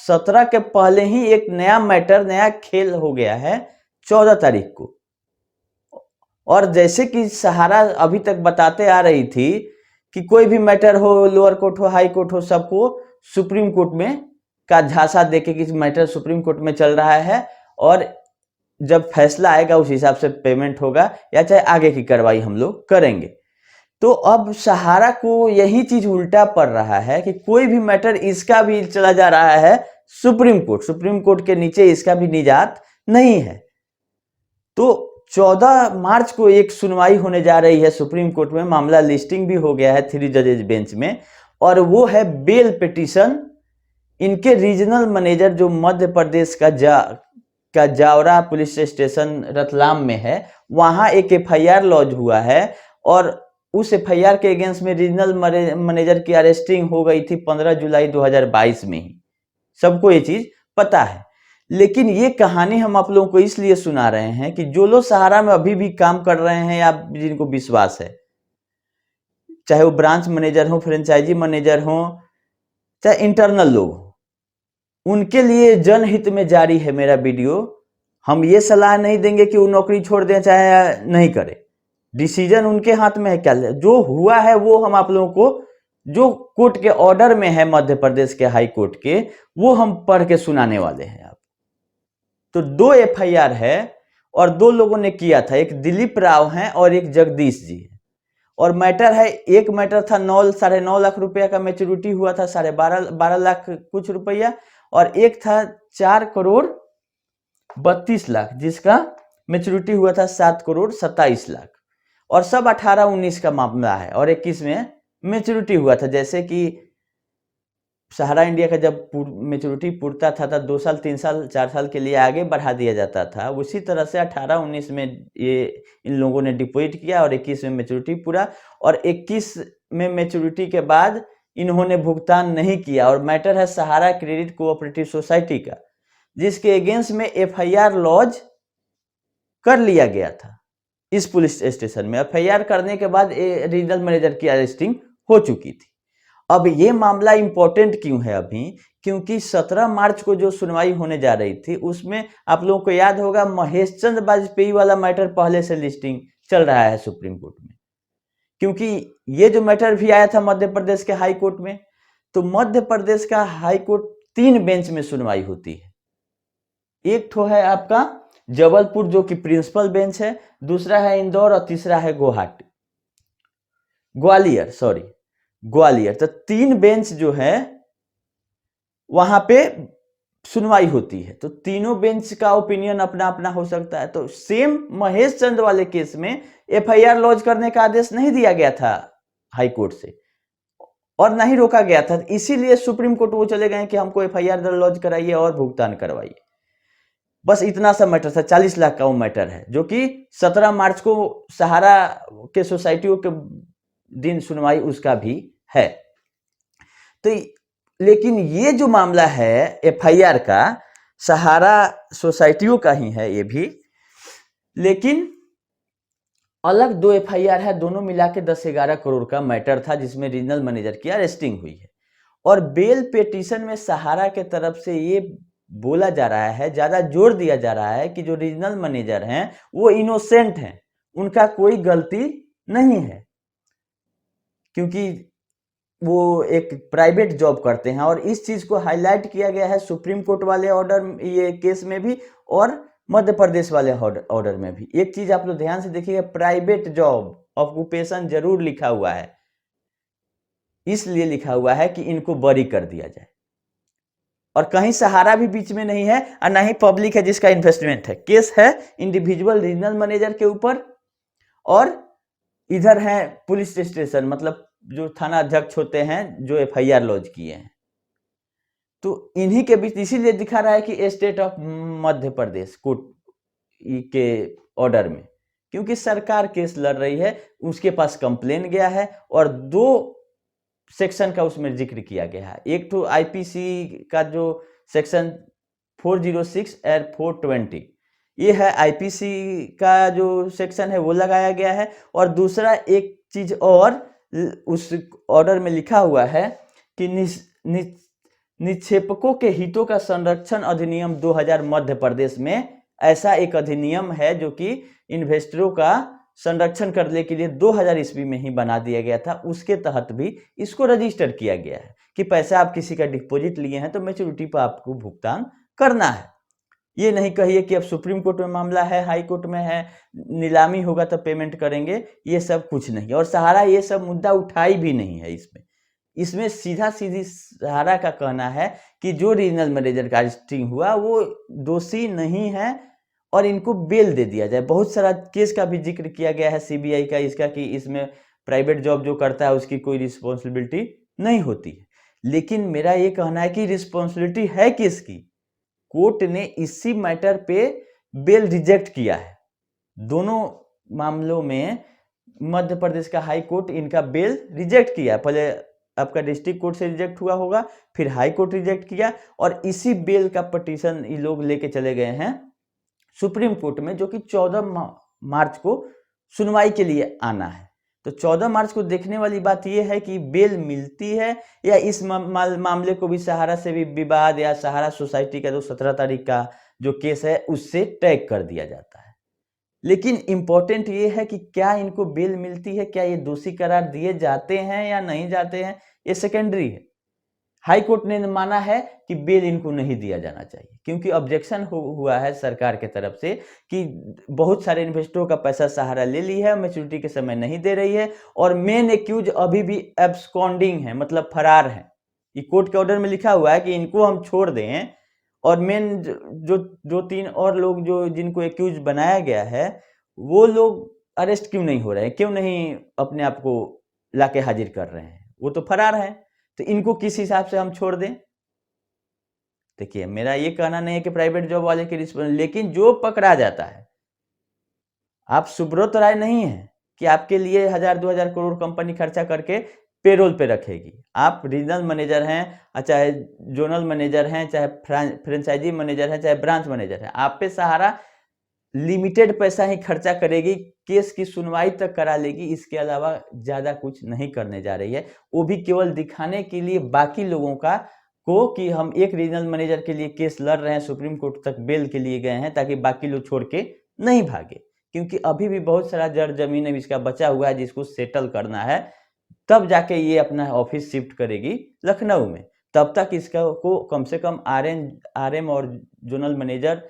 17 के पहले ही एक नया मैटर, नया खेल हो गया है 14 तारीख को। और जैसे कि सहारा अभी तक बताते आ रही थी कि कोई भी मैटर हो, लोअर कोर्ट हो, हाई कोर्ट हो, सबको सुप्रीम कोर्ट में का झांसा देके कि मैटर सुप्रीम कोर्ट में चल रहा है और जब फैसला आएगा उस हिसाब से पेमेंट होगा या चाहे आगे की कार्रवाई हम लोग करेंगे। तो अब सहारा को यही चीज उल्टा पड़ रहा है कि कोई भी मैटर इसका भी चला जा रहा है सुप्रीम कोर्ट। सुप्रीम कोर्ट के नीचे इसका भी निजात नहीं है। तो 14 मार्च को एक सुनवाई होने जा रही है सुप्रीम कोर्ट में। मामला लिस्टिंग भी हो गया है 3 जजेज बेंच में, और वो है बेल पिटीशन। इनके रीजनल मैनेजर जो मध्य प्रदेश का जावरा पुलिस स्टेशन रतलाम में है, वहां एक एफआईआर लॉन्च हुआ है और उस एफआईआर के अगेंस्ट में रीजनल मैनेजर की अरेस्टिंग हो गई थी 15 जुलाई 2022 में ही। सबको ये चीज पता है। लेकिन ये कहानी हम आप लोगों को इसलिए सुना रहे हैं कि जो लोग सहारा में अभी भी काम कर रहे हैं या जिनको विश्वास है, चाहे वो ब्रांच मैनेजर हो, फ्रेंचाइजी मैनेजर हो, चाहे इंटरनल लोग हो, उनके लिए जनहित में जारी है मेरा वीडियो। हम ये सलाह नहीं देंगे कि वो नौकरी छोड़ दें चाहे नहीं करें, डिसीजन उनके हाथ में है। क्या जो हुआ है वो हम आप लोगों को, जो कोर्ट के ऑर्डर में है मध्य प्रदेश के हाई कोर्ट के, वो हम पढ़ के सुनाने वाले हैं आप। तो 2 एफआईआर है और 2 लोगों ने किया था, एक दिलीप राव है और एक जगदीश जी है। और मैटर है, एक मैटर था 9-9.5 लाख रुपया का मैच्योरिटी हुआ था, 12.5 लाख कुछ रुपया, और एक था 4,32,00,000 जिसका मैच्योरिटी हुआ था 7,27,00,000। और सब 18-19 का मामला है और 21 में मैच्योरिटी हुआ था। जैसे कि सहारा इंडिया का जब मैच्योरिटी पूरता था 2 साल, 3 साल, 4 साल के लिए आगे बढ़ा दिया जाता था, उसी तरह से 18-19 में ये इन लोगों ने डिपॉजिट किया और 21 में मैच्योरिटी पूरा, और 21 में मैच्योरिटी के बाद इन्होंने भुगतान नहीं किया। और मैटर है सहारा क्रेडिट कोऑपरेटिव सोसाइटी का, जिसके अगेंस्ट में एफआईआर लॉन्च कर लिया गया था इस पुलिस स्टेशन में। एफआईआर करने के बाद रीजनल मैनेजर की अरेस्टिंग हो चुकी थी। अब ये मामला इंपॉर्टेंट क्यों है अभी? क्योंकि 17 मार्च को जो सुनवाई होने जा रही थी उसमें आप लोगों को याद होगा महेश चंद्र वाजपेयी वाला मैटर पहले से लिस्टिंग चल रहा है सुप्रीम कोर्ट में। क्योंकि ये जो मैटर भी आया था मध्य प्रदेश के हाई कोर्ट में, तो मध्य प्रदेश का हाई कोर्ट 3 बेंच में सुनवाई होती है। एक तो है आपका जबलपुर जो कि प्रिंसिपल बेंच है, दूसरा है इंदौर और तीसरा है ग्वालियर। तो 3 बेंच जो है वहां पे सुनवाई होती है। तो तीनों बेंच का ओपिनियन अपना अपना हो सकता है। तो सेम महेश चंद्र वाले केस में एफआईआर लॉन्च करने का आदेश नहीं दिया गया था हाई कोर्ट से और नहीं रोका गया था, इसीलिए सुप्रीम कोर्ट वो चले गए कि हमको एफआईआर लॉन्च कराइए और भुगतान करवाइए। बस इतना सा मैटर था, 40 लाख का वो मैटर है, जो कि 17 मार्च को सहारा के सोसाइटियों के दिन सुनवाई उसका भी है। तो लेकिन ये जो मामला है एफआईआर का, सहारा सोसाइटियों का ही है ये भी, लेकिन अलग 2 एफआईआर है, दोनों मिला के 10-11 करोड़ का मैटर था जिसमें रीजनल मैनेजर की अरेस्टिंग हुई है। और बेल पिटीशन में सहारा के तरफ से ये बोला जा रहा है, ज्यादा जोर दिया जा रहा है कि जो रीजनल मैनेजर हैं वो इनोसेंट हैं, उनका कोई गलती नहीं है, क्योंकि वो एक प्राइवेट जॉब करते हैं। और इस चीज को हाईलाइट किया गया है सुप्रीम कोर्ट वाले ऑर्डर, ये केस में भी और मध्य प्रदेश वाले ऑर्डर में भी। एक चीज आप लोग ध्यान से देखिएगा, प्राइवेट जॉब ऑक्यूपेशन जरूर लिखा हुआ है, इसलिए लिखा हुआ है कि इनको बरी कर दिया जाए। और कहीं सहारा भी बीच में नहीं है और ना ही पब्लिक है जिसका इन्वेस्टमेंट है। केस है इंडिविजुअल रीजनल मैनेजर के ऊपर और इधर है पुलिस स्टेशन, मतलब जो थाना अध्यक्ष होते हैं जो एफआईआर लॉन्च किए हैं। तो इन्हीं के बीच इसीलिए दिखा रहा है कि state of Madhya Pradesh court के ऑर्डर में, क्योंकि सरकार केस लड़ रही है, उसके पास कंप्लेन गया है और 2 सेक्शन का उसमें जिक्र किया गया है। एक तो आईपीसी का जो सेक्शन 406 और 420, ये है आईपीसी का जो सेक्शन है वो लगाया गया है। और दूसरा एक चीज और उस ऑर्डर में लिखा हुआ है कि निक्षेपकों के हितों का संरक्षण अधिनियम 2000 मध्य प्रदेश में ऐसा एक अधिनियम है जो कि इन्वेस्टरों का संरक्षण करने के लिए 2000 ईस्वी में ही बना दिया गया था। उसके तहत भी इसको रजिस्टर किया गया है कि पैसा आप किसी का डिपॉजिट लिए हैं तो मैच्योरिटी पर आपको भुगतान करना है। ये नहीं कहिए कि अब सुप्रीम कोर्ट में मामला है, हाई कोर्ट में है, नीलामी होगा तो पेमेंट करेंगे, ये सब कुछ नहीं। और सहारा ये सब मुद्दा उठाई भी नहीं है। इसमें सीधा सीधी सहारा का कहना है कि जो रीजनल मैनेजर का अरेस्टिंग हुआ वो दोषी नहीं है और इनको बेल दे दिया जाए। बहुत सारा केस का भी जिक्र किया गया है सीबीआई का इसका कि इसमें प्राइवेट जॉब जो करता है उसकी कोई रिस्पॉन्सिबिलिटी नहीं होती है। लेकिन मेरा ये कहना है कि रिस्पॉन्सिबिलिटी है किसकी? कोर्ट ने इसी मैटर पे बेल रिजेक्ट किया है। दोनों मामलों में मध्य प्रदेश का हाई कोर्ट इनका बेल रिजेक्ट किया। पहले आपका डिस्ट्रिक्ट कोर्ट से रिजेक्ट हुआ होगा, फिर हाई कोर्ट रिजेक्ट किया और इसी बेल का पिटीशन ये लोग लेके चले गए हैं सुप्रीम कोर्ट में, जो कि 14 मार्च को सुनवाई के लिए आना है। तो 14 मार्च को देखने वाली बात यह है कि बेल मिलती है या इस मामले को भी सहारा से भी विवाद या सहारा सोसाइटी का जो 17 तारीख का जो केस है उससे टैग कर दिया जाता है। लेकिन इंपॉर्टेंट ये है कि क्या इनको बेल मिलती है, क्या ये दोषी करार दिए जाते हैं या नहीं जाते हैं, ये सेकेंडरी है। हाई कोर्ट ने माना है कि बेल इनको नहीं दिया जाना चाहिए क्योंकि ऑब्जेक्शन हुआ है सरकार के तरफ से कि बहुत सारे इन्वेस्टरों का पैसा सहारा ले ली है, मैच्योरिटी के समय नहीं दे रही है और मेन एक्यूज अभी भी एब्सकॉन्डिंग है, मतलब फरार है। ये कोर्ट के ऑर्डर में लिखा हुआ है कि इनको हम छोड़ दें और मेन जो 3 और लोग जो जिनको एक्यूज बनाया गया है वो लोग अरेस्ट क्यों नहीं हो रहे हैं, क्यों नहीं अपने आप को लाके हाजिर कर रहे हैं? वो तो फरार है, तो इनको किस हिसाब से हम छोड़ दें? देखिए, मेरा ये कहना नहीं है कि प्राइवेट जॉब वाले की रिस्पॉन्सिबिलिटी, लेकिन जो पकड़ा जाता है, आप सुब्रत राय नहीं है कि आपके लिए 1000-2000 करोड़ कंपनी खर्चा करके पेरोल पे रखेगी। आप रीजनल मैनेजर हैं, चाहे जोनल मैनेजर हैं, चाहे फ्रेंचाइजी मैनेजर हैं, चाहे ब्रांच मैनेजर हैं, आप पे सहारा लिमिटेड पैसा ही खर्चा करेगी, केस की सुनवाई तक करा लेगी, इसके अलावा ज्यादा कुछ नहीं करने जा रही है। वो भी केवल दिखाने के लिए बाकी लोगों का को कि हम एक रीजनल मैनेजर के लिए केस लड़ रहे हैं, सुप्रीम कोर्ट तक बेल के लिए गए हैं ताकि बाकी लोग छोड़ के नहीं भागे, क्योंकि अभी भी बहुत सारा जड़ जमीन है इसका बचा हुआ है जिसको सेटल करना है। तब जाके ये अपना ऑफिस शिफ्ट करेगी लखनऊ में। तब तक इसका को कम से कम आरएम और जोनल मैनेजर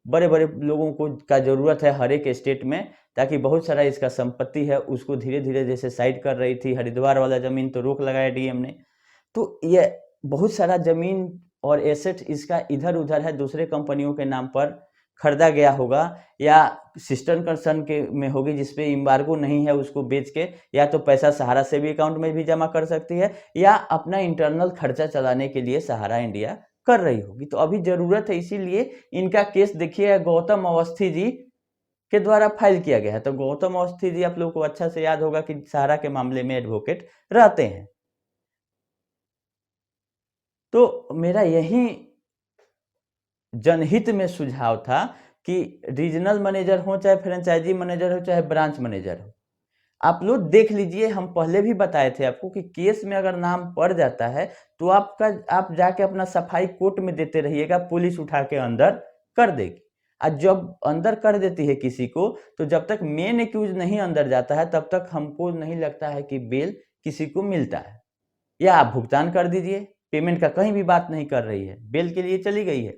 बड़े बड़े लोगों को का जरूरत है हर एक स्टेट में, ताकि बहुत सारा इसका संपत्ति है उसको धीरे धीरे जैसे साइड कर रही थी। हरिद्वार वाला जमीन तो रोक लगाया डीएम ने, तो ये बहुत सारा जमीन और एसेट इसका इधर उधर है, दूसरे कंपनियों के नाम पर खरीदा गया होगा या सिस्टर कंसर्न के में होगी जिसपे एम्बार्गो नहीं है, उसको बेच के या तो पैसा सहारा से भी अकाउंट में भी जमा कर सकती है या अपना इंटरनल खर्चा चलाने के लिए सहारा इंडिया कर रही होगी। तो अभी जरूरत है, इसीलिए इनका केस देखिए गौतम अवस्थी जी के द्वारा फाइल किया गया है। तो गौतम अवस्थी जी आप लोगों को अच्छा से याद होगा कि सहारा के मामले में एडवोकेट रहते हैं। तो मेरा यही जनहित में सुझाव था कि रीजनल मैनेजर हो, चाहे फ्रेंचाइजी मैनेजर हो, चाहे ब्रांच मैनेजर हो, आप लोग देख लीजिए। हम पहले भी बताए थे आपको कि केस में अगर नाम पड़ जाता है तो आप जाके अपना सफाई कोर्ट में देते रहिएगा, पुलिस उठा के अंदर कर देगी। और जब अंदर कर देती है किसी को, तो जब तक मेन एक्यूज नहीं अंदर जाता है तब तक हमको नहीं लगता है कि बेल किसी को मिलता है। या आप भुगतान कर दीजिए, पेमेंट का कहीं भी बात नहीं कर रही है, बेल के लिए चली गई है,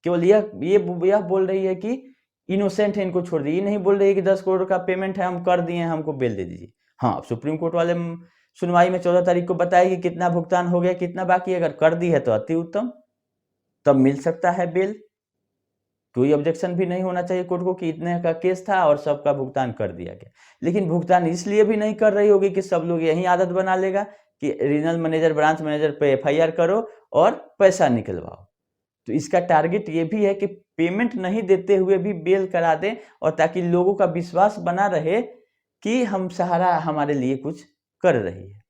केवल यह बोल रही है कि इनोसेंट है, इनको छोड़ दीजिए। नहीं बोल रही है कि 10 करोड़ का पेमेंट है, हम कर दिए हैं, हमको बेल दे दीजिए। हाँ, सुप्रीम कोर्ट वाले सुनवाई में 14 तारीख को बताएगी कितना भुगतान हो गया, कितना बाकी। अगर कर दी है तो अति उत्तम, तब मिल सकता है बेल। कोई ऑब्जेक्शन भी नहीं होना चाहिए कोर्ट को कि इतने का केस था और सबका भुगतान कर दिया गया। लेकिन भुगतान इसलिए भी नहीं कर रही होगी कि सब लोग यही आदत बना लेगा कि रीजनल मैनेजर ब्रांच मैनेजर पे एफआईआर करो और पैसा निकलवाओ। तो इसका टारगेट ये भी है कि पेमेंट नहीं देते हुए भी बेल करा दें, और ताकि लोगों का विश्वास बना रहे कि हम सहारा हमारे लिए कुछ कर रही है।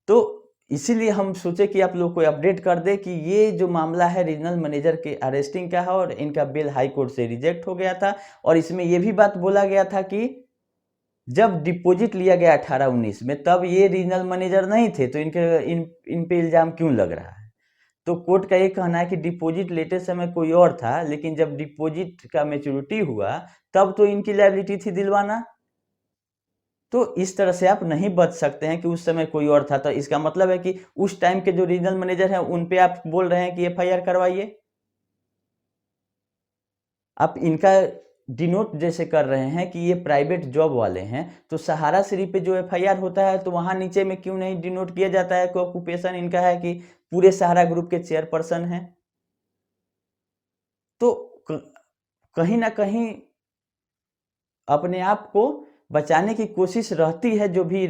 तो इसीलिए हम सोचे कि आप लोग को अपडेट कर दे कि ये जो मामला है रीजनल मैनेजर के अरेस्टिंग का है और इनका बेल हाई कोर्ट से रिजेक्ट हो गया था। और इसमें यह भी बात बोला गया था कि जब डिपॉजिट लिया गया 18-19 में, तब ये रीजनल मैनेजर नहीं थे, तो इन पे इल्जाम क्यों लग रहा है। तो कोर्ट का ये कहना है कि डिपॉजिट लेते समय कोई और था, लेकिन जब डिपॉजिट का मैच्योरिटी हुआ तब तो इनकी लायबिलिटी थी दिलवाना। तो इस तरह से आप नहीं बच सकते हैं कि उस समय कोई और था, तो इसका मतलब है कि उस टाइम के जो रीजनल मैनेजर हैं उन पे आप बोल रहे हैं कि एफआईआर करवाइए। आप इनका डिनोट जैसे कर रहे हैं कि ये प्राइवेट जॉब वाले हैं, तो सहारा श्री पे जो एफआईआर होता है तो वहां नीचे में क्यों नहीं डिनोट किया जाता है कि ऑक्यूपेशन इनका है कि पूरे सहारा ग्रुप के चेयरपर्सन हैं। तो कहीं ना कहीं अपने आप को बचाने की कोशिश रहती है जो भी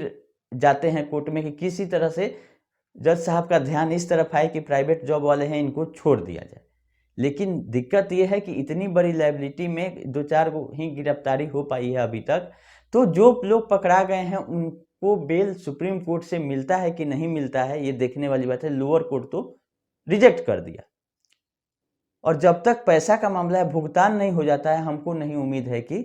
जाते हैं कोर्ट में, कि किसी तरह से जज साहब का ध्यान इस तरफ आए कि प्राइवेट जॉब वाले हैं इनको छोड़ दिया जाए। लेकिन दिक्कत यह है कि इतनी बड़ी लायबिलिटी में 2-4 को ही गिरफ्तारी हो पाई है अभी तक। तो जो लोग पकड़ा गए हैं उनको बेल सुप्रीम कोर्ट से मिलता है कि नहीं मिलता है, ये देखने वाली बात है। लोअर कोर्ट तो रिजेक्ट कर दिया, और जब तक पैसा का मामला है, भुगतान नहीं हो जाता है, हमको नहीं उम्मीद है कि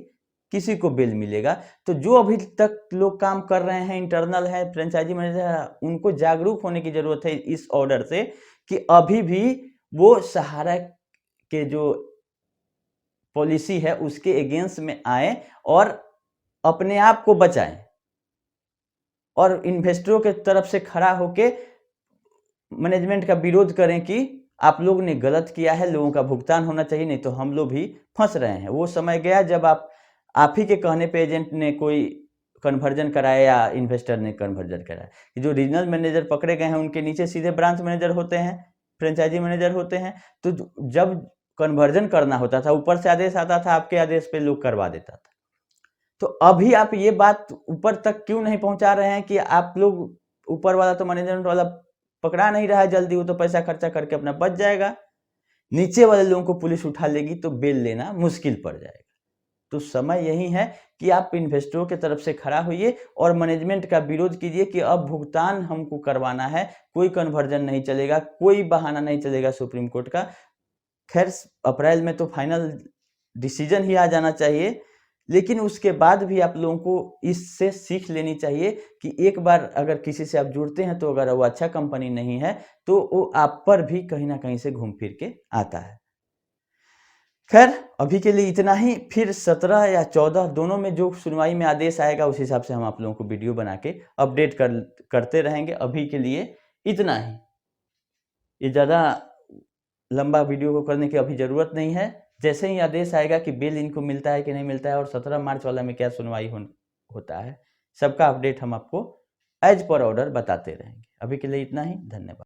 किसी को बेल मिलेगा। तो जो अभी तक लोग काम कर रहे हैं, इंटरनल है, फ्रेंचाइजी मैनेजर, उनको जागरूक होने की जरूरत है इस ऑर्डर से कि अभी भी वो सहारा के जो पॉलिसी है उसके अगेंस्ट में आए और अपने आप को बचाएं, और इन्वेस्टरों के तरफ से खड़ा होके मैनेजमेंट का विरोध करें कि आप लोग ने गलत किया है, लोगों का भुगतान होना चाहिए, नहीं तो हम लोग भी फंस रहे हैं। वो समय गया जब आप ही के कहने पे एजेंट ने कोई कन्वर्जन कराया या इन्वेस्टर ने कन्वर्जन कराया। कि जो रीजनल मैनेजर पकड़े गए हैं उनके नीचे सीधे ब्रांच मैनेजर होते हैं, फ्रेंचाइजी मैनेजर होते हैं। तो जब कन्वर्जन करना होता था, ऊपर से आदेश आता था, आपके आदेश पे लोग करवा देता था। तो अभी आप ये बात ऊपर तक क्यों नहीं पहुंचा रहे हैं कि आप लोग, ऊपर वाला तो मैनेजमेंट वाला पकड़ा नहीं रहा है जल्दी, वो तो पैसा खर्चा करके अपना बच जाएगा, नीचे वाले लोगों को पुलिस उठा लेगी तो बेल लेना मुश्किल पड़ जाएगा। तो समय यही है कि आप इन्वेस्टरों के तरफ से खड़ा होइए और मैनेजमेंट का विरोध कीजिए कि अब भुगतान हमको करवाना है, कोई कन्वर्जन नहीं चलेगा, कोई बहाना नहीं चलेगा सुप्रीम कोर्ट का। खैर अप्रैल में तो फाइनल डिसीजन ही आ जाना चाहिए, लेकिन उसके बाद भी आप लोगों को इससे सीख लेनी चाहिए कि एक बार अगर किसी से आप जुड़ते हैं तो अगर वो अच्छा कंपनी नहीं है तो वो आप पर भी कहीं ना कहीं से घूम फिर के आता है। खैर अभी के लिए इतना ही, फिर 17 या 14 दोनों में जो सुनवाई में आदेश आएगा उस हिसाब से हम आप लोगों को वीडियो बना के अपडेट करते रहेंगे। अभी के लिए इतना ही, ये ज़्यादा लंबा वीडियो को करने की अभी ज़रूरत नहीं है। जैसे ही आदेश आएगा कि बेल इनको मिलता है कि नहीं मिलता है और 17 मार्च वाला में क्या सुनवाई होता है, सबका अपडेट हम आपको एज पर ऑर्डर बताते रहेंगे। अभी के लिए इतना ही, धन्यवाद।